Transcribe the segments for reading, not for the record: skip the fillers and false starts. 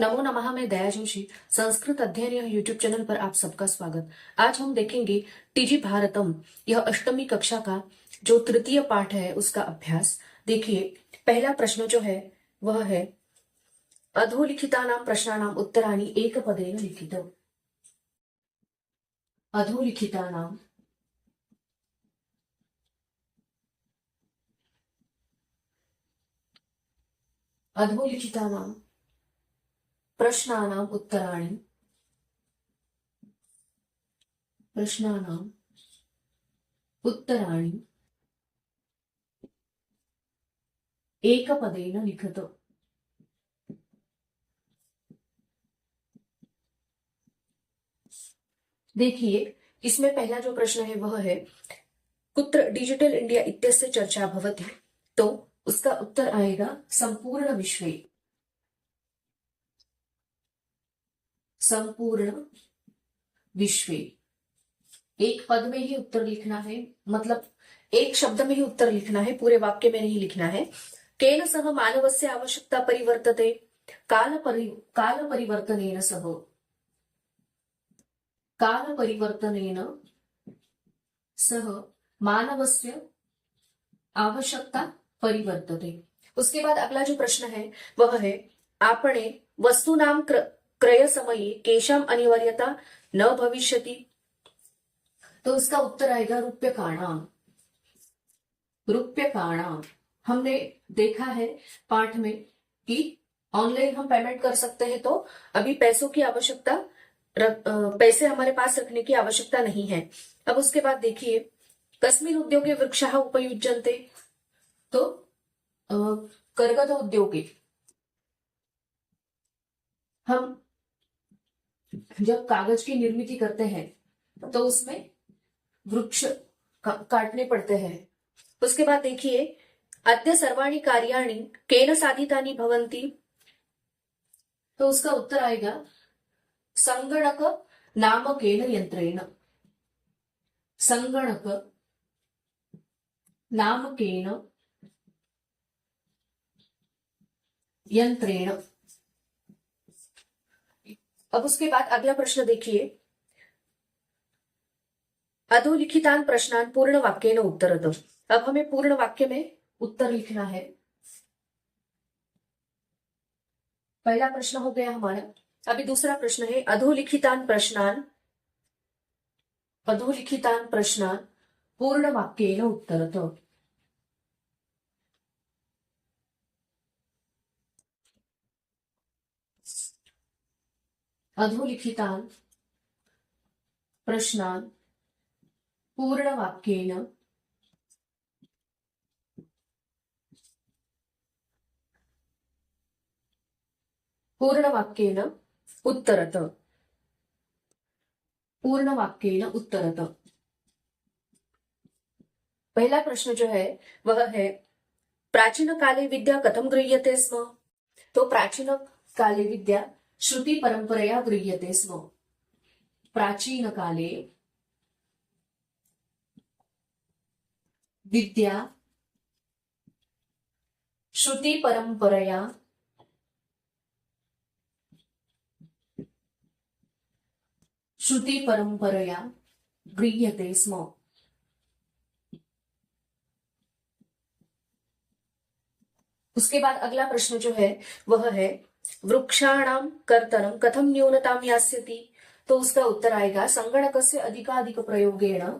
नमो नमः। मैं दया जोशी, संस्कृत अध्ययन यह यूट्यूब चैनल पर आप सबका स्वागत। आज हम देखेंगे टीजी भारतम, यह अष्टमी कक्षा का जो तृतीय पाठ है उसका अभ्यास। देखिए, पहला प्रश्न जो है वह है अधोलिखितानां प्रश्नानां उत्तराणि एकपदेन लिखितम्। अधोलिखितानां अधोलिखितानां प्रश्नानां उत्तराणि एकपदेन लिखत। देखिए, इसमें पहला जो प्रश्न है वह है कुत्र डिजिटल इंडिया इत्यस्य चर्चा भवति, तो उसका उत्तर आएगा संपूर्ण विश्वे। संपूर्ण विश्वे एक पद में ही उत्तर लिखना है, मतलब एक शब्द में ही उत्तर लिखना है, पूरे वाक्य में नहीं लिखना है। केन सह मानवस्य आवश्यकता परिवर्तते, काल परिवर्तनेन सह, काल परिवर्तनेन सह मानवस्य आवश्यकता परिवर्तते। उसके बाद अगला जो प्रश्न है वह है आपणे वस्तूनां क्रय समये केषां अनिवार्यता न भविष्यति, तो इसका उत्तर आएगा रूप्यकाणां। रूप्यकाणां हमने देखा है पाठ में कि ऑनलाइन हम पेमेंट कर सकते हैं, तो अभी पैसों की आवश्यकता, पैसे हमारे पास रखने की आवश्यकता नहीं है। अब उसके बाद देखिए, कस्मिन् उद्योगे वृक्षाः उपयुज्यन्ते, तो कर्गज उद्योगे हम जब कागज की निर्मित करते हैं तो उसमें वृक्ष काटने पड़ते हैं। उसके बाद देखिए, अद्य सर्वाणि कार्याणि केन साधितानि भवन्ति, तो उसका उत्तर आएगा संगणक नामकेन यंत्रेण। संगणक नामकेन यंत्रेण। अब उसके बाद अगला प्रश्न देखिए, अधोलिखितान् प्रश्नान् पूर्ण वाक्येन उत्तरत। अब हमें पूर्ण वाक्य में उत्तर लिखना है। पहला प्रश्न हो गया हमारा। अभी दूसरा प्रश्न है अधोलिखितान् प्रश्नान् पूर्ण वाक्येन उत्तरत। अधोलिखितान् प्रश्नान् पूर्ण वाक्येन उत्तरत। पूर्ण वाक्येन उत्तरत। पहला प्रश्न जो है वह है प्राचीन काले विद्या कथम गृह्यते स्म, तो प्राचीन काले विद्या श्रुति परंपरया गृह्यते स्म। प्राचीन काले विद्या श्रुति परंपरया गृह्यते स्म। उसके बाद अगला प्रश्न जो है वह है वृक्षाणां कर्तनं कथम न्यूनतां यास्यति, तो उसका उत्तर आएगा संगणकस्य अधिकाधिक प्रयोगेण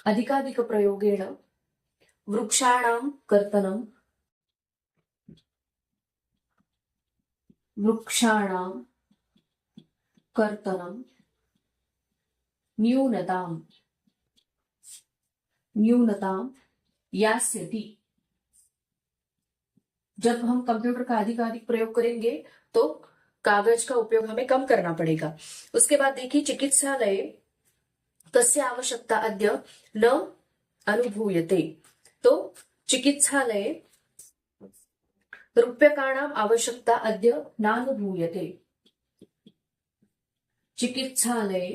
अधिकाधिक प्रयोगेण वृक्षाणां कर्तनं न्यूनतां यास्यति। जब हम कंप्यूटर का अधिकाधिक प्रयोग करेंगे तो कागज का उपयोग हमें कम करना पड़ेगा। उसके बाद देखिए, चिकित्सालय कस्य आवश्यकता अद्य न अनुभूयते, तो चिकित्सालय रूप्यकाणाम् आवश्यकता अद्य नानुभूयते। चिकित्सालये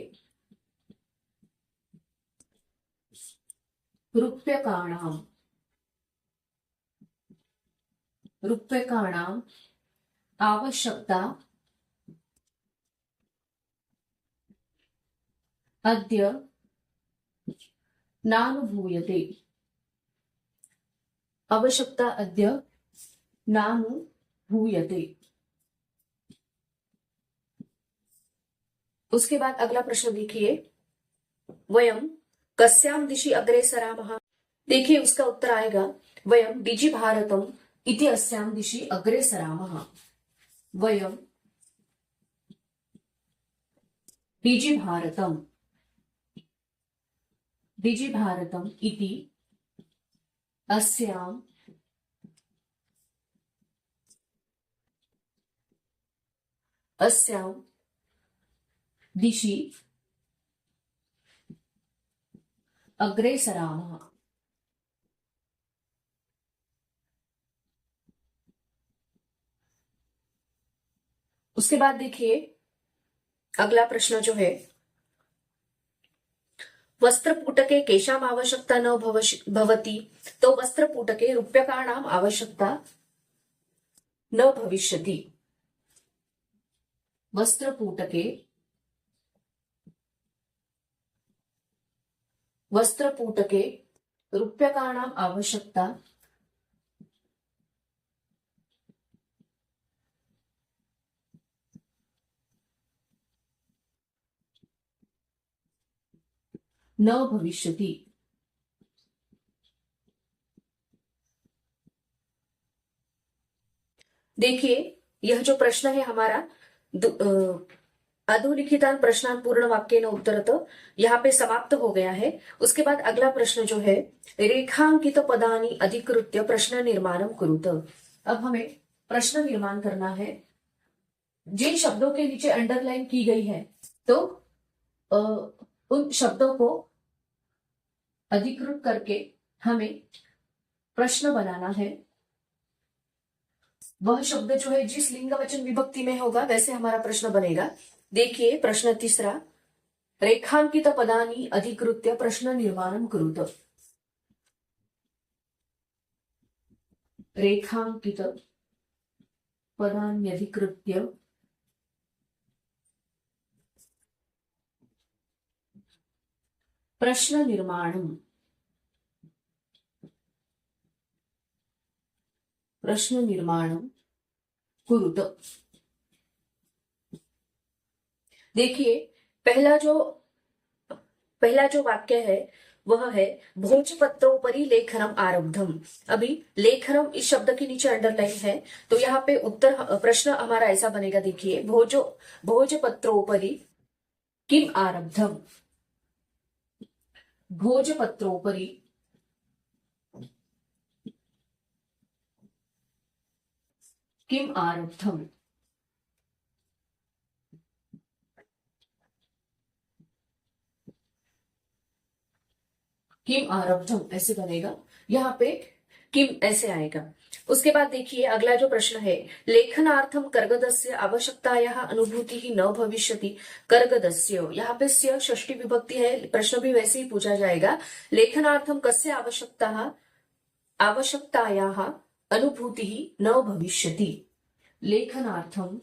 रूप्यकाणाम् आवश्यकता अद्य नानुभूयते। आवश्यकता अद्य नानुभूयते। उसके बाद अगला प्रश्न देखिए, वयम कस्याम दिशि अग्रे सरामः। देखिए उसका उत्तर आएगा वयम डिजि भारतम इति अस्याम दिशि अग्रे सरामः। वयम डिजि भारतम इति अस्याम दिशि अग्रे सरामः। उसके बाद देखिए अगला प्रश्न जो है, वस्त्रपुटके केषाम् आवश्यकता न भवति। तो वस्त्रपुटके रूप्यकाणाम् आवश्यकता न भविष्यति। वस्त्रपुटके रूप्यकाणाम् आवश्यकता न भविष्यति। देखिए यह जो प्रश्न है हमारा अधोलिखितान् प्रश्नान् पूर्ण वाक्येन उत्तरत यहाँ पे समाप्त हो गया है। उसके बाद अगला प्रश्न जो है, रेखांकित पदानि अधिकृत्य प्रश्न निर्माणम कुरुत। अब हमें प्रश्न निर्माण करना है। जिन शब्दों के नीचे अंडरलाइन की गई है तो उन शब्दों को अधिकृत करके हमें प्रश्न बनाना है। वह शब्द जो है जिस लिंग वचन विभक्ति में होगा वैसे हमारा प्रश्न बनेगा। देखिए प्रश्न तीसरा, रेखांकित पदानि अधिकृत्य प्रश्न निर्माणम कुरुत। रेखांकित पदानि अधिकृत्य प्रश्न निर्माणम कुरुत। देखिए पहला जो वाक्य है वह है भोजपत्रोपरि लेखनम आरब्धम। अभी लेखनम इस शब्द के नीचे अंडरलाइन है तो यहाँ पे उत्तर प्रश्न हमारा ऐसा बनेगा। देखिए भोजपत्रोपरि किम आरब्धम। भोजपत्रोपरि किम आरब्धम। किम आरब्धम ऐसे बनेगा, यहाँ पे किम ऐसे आएगा। उसके बाद देखिए अगला जो प्रश्न है, लेखनार्थम कर्गदस्य आवश्यकतायाः अनुभूति ही न भविष्यति। कर्गदस्य यहाँ पे स्य षष्ठी विभक्ति है, प्रश्न भी वैसे ही पूछा जाएगा। लेखनार्थम कस्य आवश्यकतायाः अनुभूति ही न भविष्यति। लेखनार्थम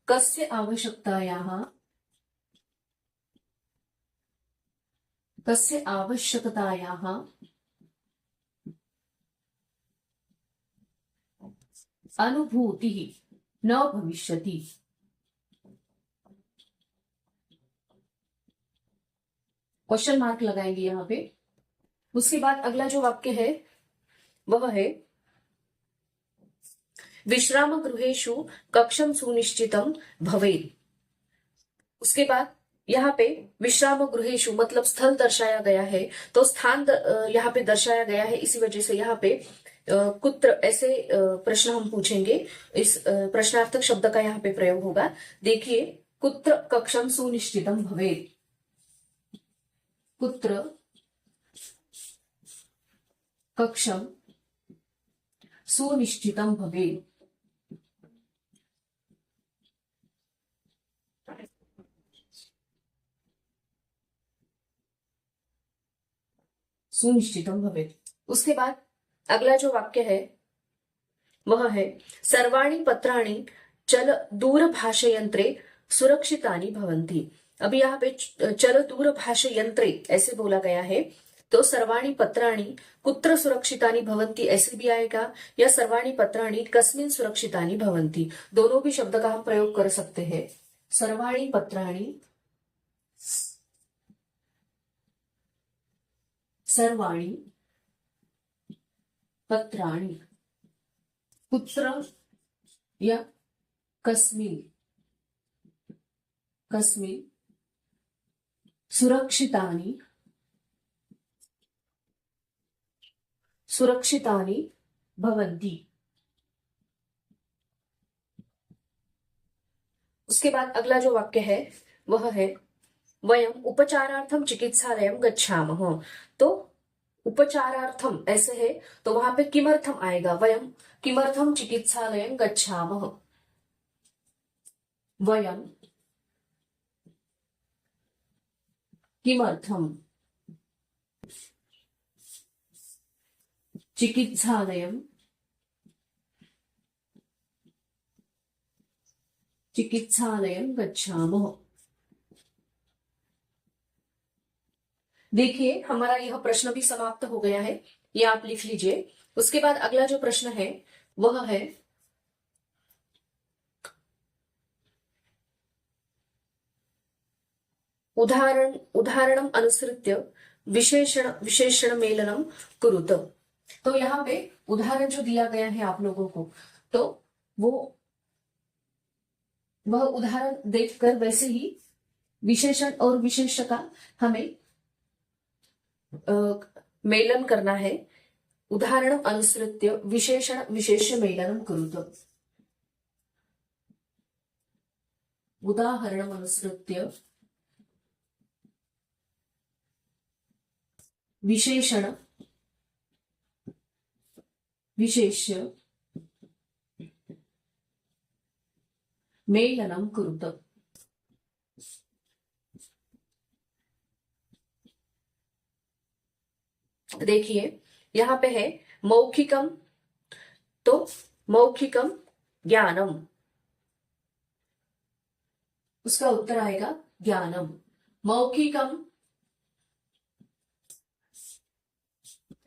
कस्य आवश्यकतायाः अनुभूति न भविष्यति। क्वेश्चन मार्क लगाएंगे यहाँ पे। उसके बाद अगला जो वाक्य है वह है, विश्राम गृहेषु कक्षम सुनिश्चितम भवेत्। उसके बाद यहाँ पे विश्राम गृहेषु मतलब स्थल दर्शाया गया है, तो स्थान यहाँ पे दर्शाया गया है, इसी वजह से यहाँ पे कुत्र ऐसे प्रश्न हम पूछेंगे। इस प्रश्नार्थक शब्द का यहाँ पे प्रयोग होगा। देखिए कुत्र कक्षम सुनिश्चितम भवेत्। कुत्र कक्षम सुनिश्चितं भवेत्। सुनिश्चितम भवेत्। उसके बाद अगला जो वाक्य है वह है सर्वाणि पत्राणि चल दूरभाष यंत्रे सुरक्षितानि भवन्ति। अभी यहाँ पे चल दूरभाष यंत्रे ऐसे बोला गया है, तो सर्वाणि पत्राणि कुत्र सुरक्षितानि भवन्ति ऐसे भी आएगा, या सर्वाणि पत्राणि कस्मिन् सुरक्षितानि भवन्ति, दोनों भी शब्द का हम प्रयोग कर सकते हैं। सर्वाणि पत्राणि, सर्वाणि पत्राणि कुत्र या कस्मिन् कस्मिन् सुरक्षितानि सुरक्षितानि भवन्ति। उसके बाद अगला जो वाक्य है वह है वयम उपचारार्थम चिकित्सालयम गच्छामः। तो उपचारार्थम ऐसे है तो वहां पे किमर्थम आएगा, वयम किमर्थम चिकित्सालयम गच्छामः। वयम किमर्थम चिकित्सालयम चिकित्सालयम गच्छामः। देखिए हमारा यह प्रश्न भी समाप्त हो गया है, ये आप लिख लीजिए। उसके बाद अगला जो प्रश्न है वह है उदाहरणम अनुसृत्य विशेषण विशेषण मेलनम कुरुत। तो यहाँ पे उदाहरण जो दिया गया है आप लोगों को, तो वह उदाहरण देखकर वैसे ही विशेषण और विशेष का हमें मेलन करना है। उदाहरण अनुसृत्य विशेषण विशेष मेलनम कुरुत। उदाहरण अनुसृत्य विशेषण विशेष मेलनम कुरुत। देखिए यहां पे है मौखिकम, तो मौखिकम ज्ञानम, उसका उत्तर आएगा ज्ञानम। मौखिकम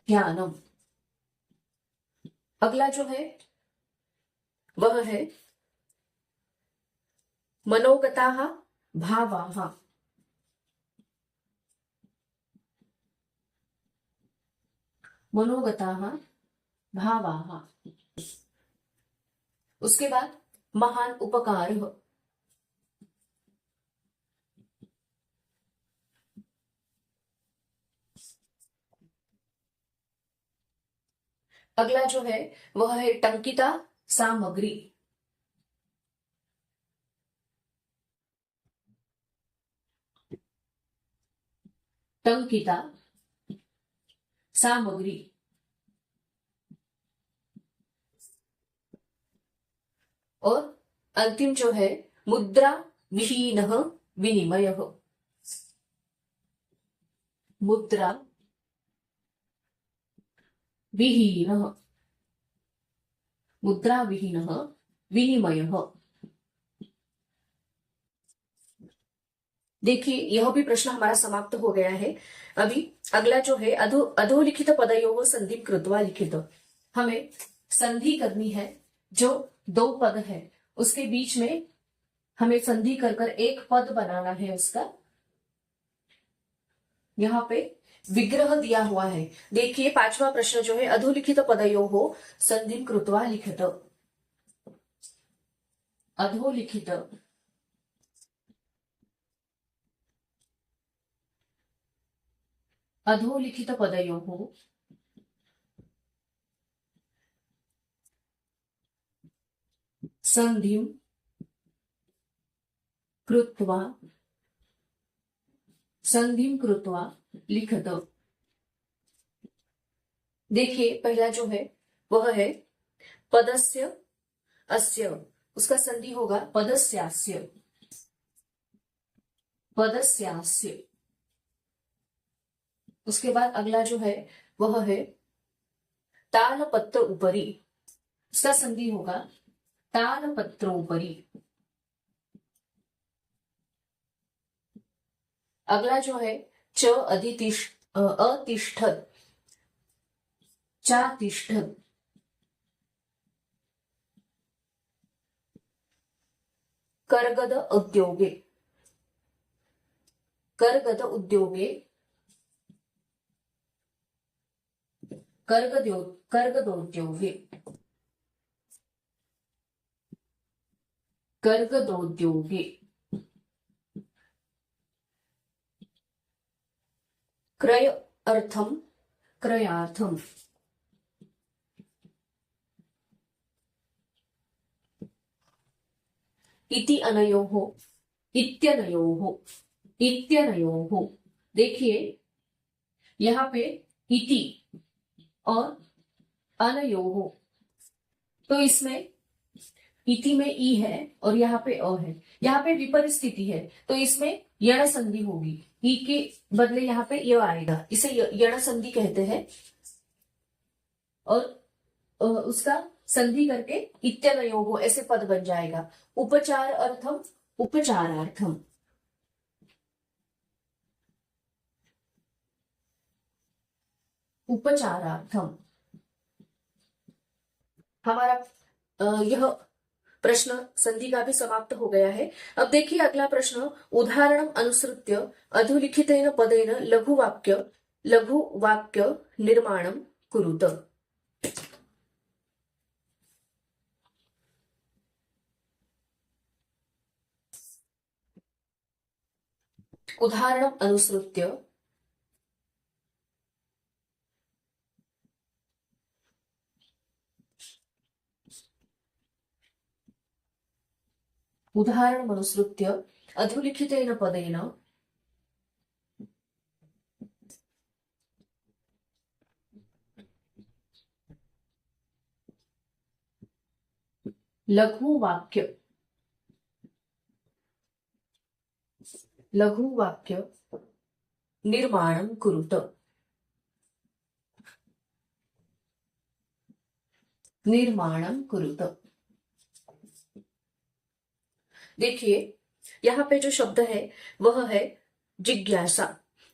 ज्ञानम। अगला जो है वह है मनोगताः भावाः। मनोगताः भावाः। उसके बाद महान उपकारः। अगला जो है वह है टंकिता सामग्री। टंकिता सामग्री। और अंतिम जो है मुद्रा विहीनः विनिमयः। मुद्रा विहीनः, मुद्रा विहीनः विनिमयः। देखिए यह भी प्रश्न हमारा समाप्त हो गया है। अभी अगला जो है अधोलिखित पदयोः संधि कृत्वा लिखित। हमें संधि करनी है, जो दो पद है उसके बीच में हमें संधि कर कर एक पद बनाना है उसका। यहाँ पे विग्रह दिया हुआ है। देखिए पांचवा प्रश्न जो है अधोलिखित पदयोः संधि कृत्वा लिखित। अधोलिखित अधोलिखित पदयोः संधिं कृत्वा लिखत। देखिए पहला जो है वह है पदस्य अस्य, उसका संधि होगा पदस्यास्य, पदस्यास्य। उसके बाद अगला जो है वह है तालपत्र उपरी, उसका संधि होगा तालपत्र उपरी। अगला जो है च अतिष्ठत, चातिष्ठत। कर्गद उद्योगे, कर्गद उद्योगे, कर्गदोद्योगे, कर्गदोद्योगे। क्रय अर्थम, क्रयार्थम। इति अनयोः, इत्यनयोः, इत्यनयोः। देखिए यहाँ पे इति और अनयोः, तो इसमें इति में ई है और यहाँ पे अ है, यहाँ पे विपरीत स्थिति है, तो इसमें यण संधि होगी। ई के बदले यहाँ पे य आएगा, इसे यण संधि कहते हैं। और उसका संधि करके इत्यनयोः ऐसे पद बन जाएगा। उपचार अर्थम, उपचारार्थम। उपचारार्थम। हमारा यह प्रश्न संधि का भी समाप्त हो गया है। अब देखिए अगला प्रश्न, उदाहरणम अनुसृत्य अधोलिखितेन पदेन लघु वाक्य निर्माणम कुरुत। उदाहरणम अनुसृत्य अधोलिखितेन पदेन लघु वाक्य निर्माणम कुरुत। निर्माणम कुरुत। देखिए यहाँ पे जो शब्द है वह है जिज्ञासा।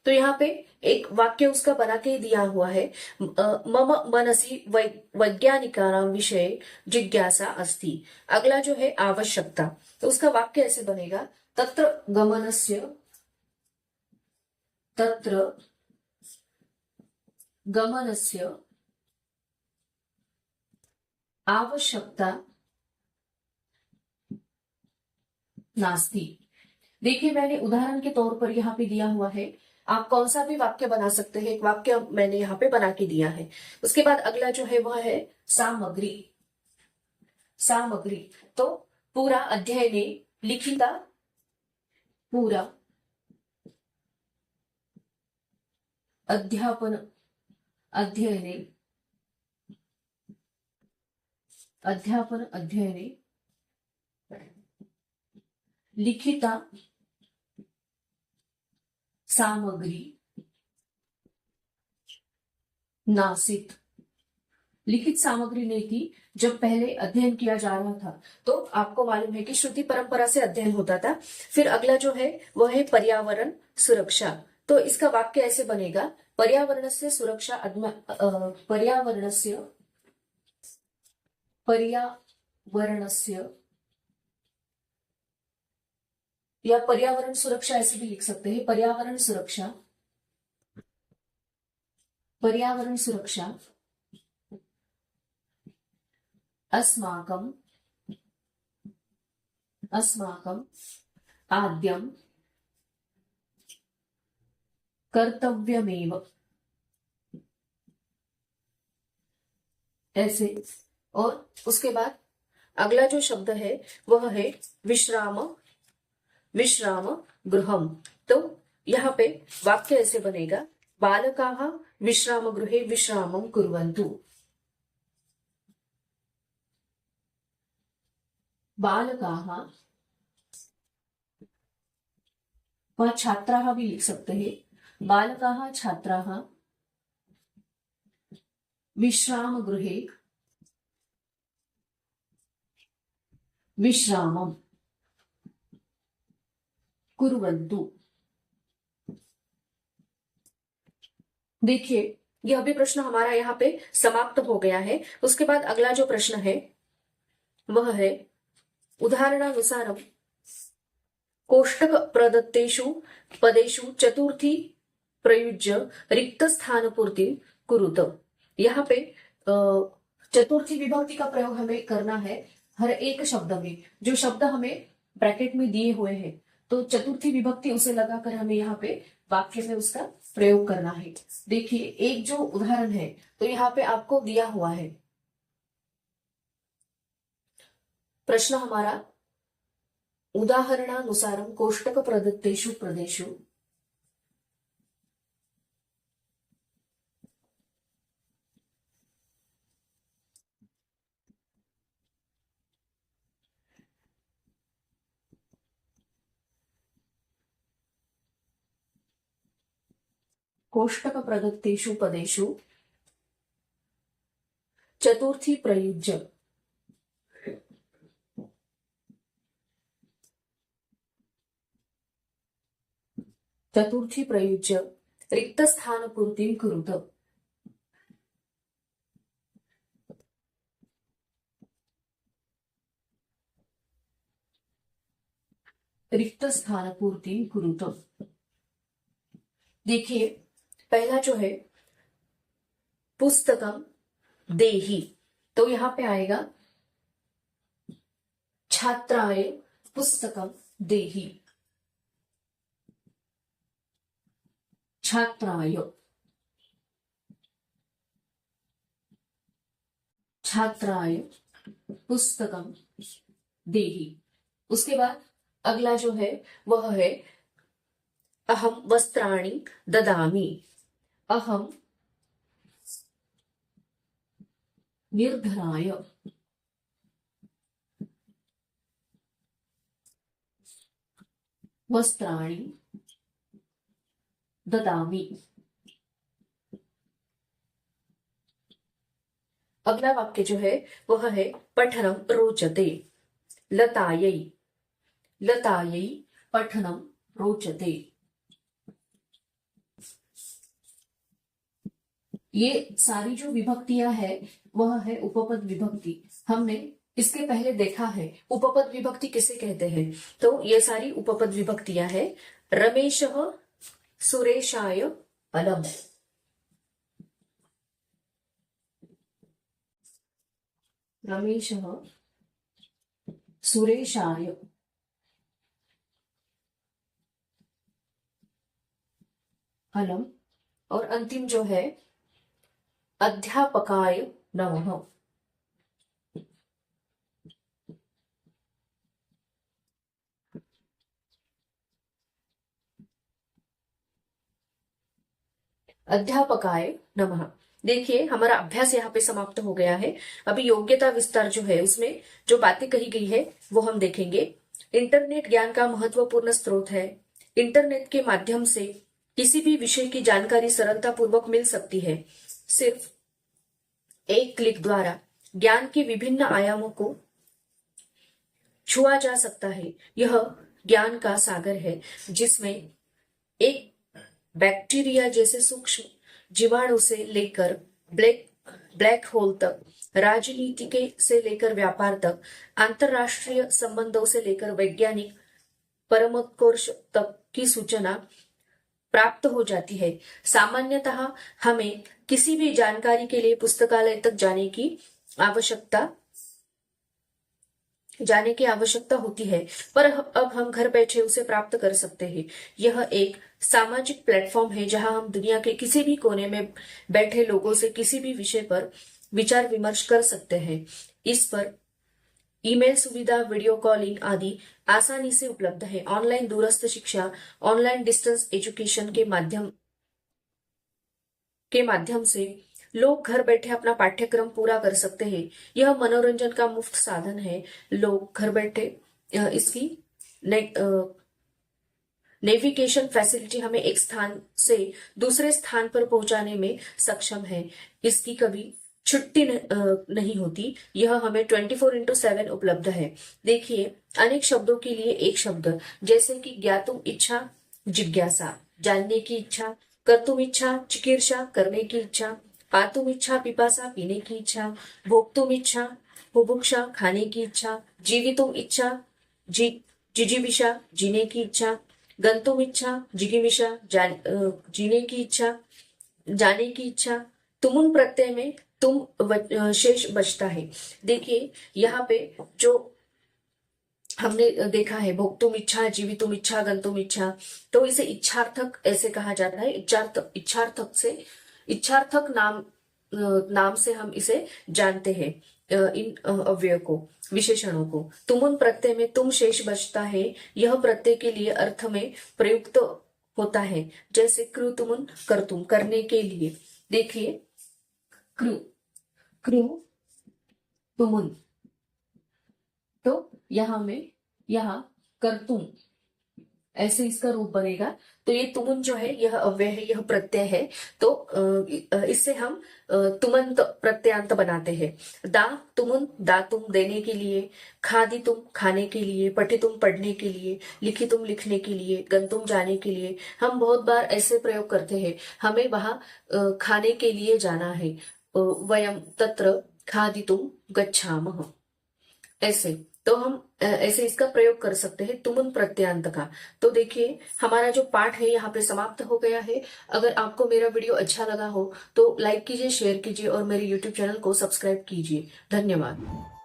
तो यहाँ पे एक वाक्य उसका बना के दिया हुआ है, मम मनसि वैज्ञानिकानां विषये जिज्ञासा अस्ति। अगला जो है आवश्यकता, तो उसका वाक्य ऐसे बनेगा, तत्र गमनस्य आवश्यकता नास्ति। देखिए मैंने उदाहरण के तौर पर यहाँ पे दिया हुआ है, आप कौन सा भी वाक्य बना सकते हैं, एक वाक्य मैंने यहाँ पे बना के दिया है। उसके बाद अगला जो है वह है सामग्री। सामग्री तो पूरा अध्ययने लिखिता, पूरा अध्यापन अध्ययने लिखिता सामग्री नासित। लिखित सामग्री नहीं थी जब पहले अध्ययन किया जा रहा था, तो आपको मालूम है कि श्रुति परंपरा से अध्ययन होता था। फिर अगला जो है वह है पर्यावरण सुरक्षा। तो इसका वाक्य ऐसे बनेगा, पर्यावरणस्य सुरक्षा पर्यावरणस्य या पर्यावरण सुरक्षा ऐसे भी लिख सकते हैं, पर्यावरण सुरक्षा अस्माकं आद्यं कर्तव्यमेव, ऐसे। और उसके बाद अगला जो शब्द है वह है विश्राम गृहम। तो यहाँ पे वाक्य ऐसे बनेगा, बालकाः विश्रामगृहे विश्रामं कुर्वन्तु। बालकाः व छात्राः भी लिख सकते हैं। बालकाः छात्राः विश्रामगृहे विश्रामं कुर्वन्तु। देखिए, यह भी प्रश्न हमारा यहाँ पे समाप्त हो गया है। उसके बाद अगला जो प्रश्न है वह है उदाहरणानुसारम कोष्टक प्रदत्तेषु पदेषु चतुर्थी प्रयुज्य रिक्त स्थान पूर्ति कुरुत। यहाँ पे चतुर्थी विभक्ति का प्रयोग हमें करना है हर एक शब्द में। जो शब्द हमें ब्रैकेट में दिए हुए हैं तो चतुर्थी विभक्ति उसे लगाकर हमें यहाँ पे वाक्य में उसका प्रयोग करना है। देखिए, एक जो उदाहरण है तो यहाँ पे आपको दिया हुआ है प्रश्न हमारा उदाहरणानुसारम कोष्टक प्रदत्तेषु पदेषु कोष्टक प्रदत्तेषु पदेषु चतुर्थी प्रयुज्य रिक्त स्थान पूर्तिं कुरुत। रिक्त स्थान पूर्तिं कुरुत। देखिए, पहला जो है पुस्तकम देहि, तो यहां पे आएगा छात्राय पुस्तकम देहि। छात्राय पुस्तकम देहि। उसके बाद अगला जो है वह है अहम वस्त्राणि ददामि। अहम निर्धनाय वस्त्राणि ददामि। अगला वाक्य जो है वह है पठनम रोचते। लतायै पठनम रोचते। ये सारी जो विभक्तियां है वह है उपपद विभक्ति। हमने इसके पहले देखा है उपपद विभक्ति किसे कहते हैं। तो ये सारी उपपद विभक्तियां है। रमेशः सुरेशाय अलम। रमेशः सुरेशाय अलम। और अंतिम जो है अध्यापकाय नमः। अध्यापकाय नमः। देखिए, हमारा अभ्यास यहाँ पे समाप्त हो गया है। अभी योग्यता विस्तार जो है उसमें जो बातें कही गई है वो हम देखेंगे। इंटरनेट ज्ञान का महत्वपूर्ण स्रोत है। इंटरनेट के माध्यम से किसी भी विषय की जानकारी सरलता पूर्वक मिल सकती है। सिर्फ एक क्लिक द्वारा ज्ञान के विभिन्न आयामों को छुआ जा सकता है। यह ज्ञान का सागर है जिसमें एक बैक्टीरिया जैसे सूक्ष्म जीवाणु से लेकर ब्लैक होल तक, राजनीति के से लेकर व्यापार तक, अंतरराष्ट्रीय संबंधों से लेकर वैज्ञानिक परमोत्कर्ष तक की सूचना प्राप्त हो जाती है। सामान्यतः हमें किसी भी जानकारी के लिए पुस्तकालय तक जाने की आवश्यकता होती है, पर अब हम घर बैठे उसे प्राप्त कर सकते हैं। यह एक सामाजिक प्लेटफॉर्म है जहां हम दुनिया के किसी भी कोने में बैठे लोगों से किसी भी विषय पर विचार विमर्श कर सकते हैं। इस पर ईमेल सुविधा, वीडियो कॉलिंग आदि आसानी से उपलब्ध है। ऑनलाइन दूरस्थ शिक्षा, ऑनलाइन डिस्टेंस एजुकेशन के माध्यम के माध्यम से लोग घर बैठे अपना पाठ्यक्रम पूरा कर सकते हैं। यह मनोरंजन का मुफ्त साधन है। लोग घर बैठे इसकी नेविगेशन फैसिलिटी हमें एक स्थान से दूसरे स्थान पर पहुंचाने में सक्षम है। इसकी कभी छुट्टी नहीं होती। यह हमें 24/7 उपलब्ध है। देखिए, अनेक शब्दों के लिए एक शब्द, जैसे कि ज्ञातुम इच्छा जिज्ञासा, जानने की इच्छा, कर्तुम इच्छा चिकीर्षा, करने की इच्छा, पातुम इच्छा पिपासा, पीने की इच्छा, भोक्तुम इच्छा बुभुक्षा, खाने की इच्छा, जीवितुम इच्छा जिजीविषा, जीने की इच्छा, गंतुम इच्छा जिगिमिषा, जीने की इच्छा, जाने की इच्छा। तुमुन प्रत्यय में शेष बचता है। देखिए, यहाँ पे जो हमने देखा है, भोक्तुम इच्छा, जीवितुम इच्छा, गंतुम इच्छा, तो इसे इच्छार्थक ऐसे कहा जाता है। इच्छार्थक नाम से हम इसे जानते हैं, इन अव्यय को, विशेषणों को। तुमुन प्रत्यय में तुम शेष बचता है। यह प्रत्यय के लिए अर्थ में प्रयुक्त होता है, जैसे कृ तुमुन कर्तुम, करने के लिए। देखिए, कृ तुमुन, तो यहाँ कर्तुम ऐसे इसका रूप बनेगा। तो ये तुमुन जो है, यह अव्यय है, यह प्रत्यय है। तो इससे हम तुमंत प्रत्ययांत बनाते हैं। दा तुमुन, दातुम देने के लिए, खादितुम खाने के लिए, पठितुम पढ़ने के लिए, लिखितुम लिखने के लिए, गंतुम जाने के लिए। हम बहुत बार ऐसे प्रयोग करते हैं, हमें वहां खाने के लिए जाना है। वयम तत्र खादितुम गच्छामः, ऐसे। तो हम ऐसे इसका प्रयोग कर सकते हैं तुमुन प्रत्ययांत का। तो देखिए, हमारा जो पाठ है यहाँ पे समाप्त हो गया है। अगर आपको मेरा वीडियो अच्छा लगा हो तो लाइक कीजिए, शेयर कीजिए और मेरे YouTube चैनल को सब्सक्राइब कीजिए। धन्यवाद।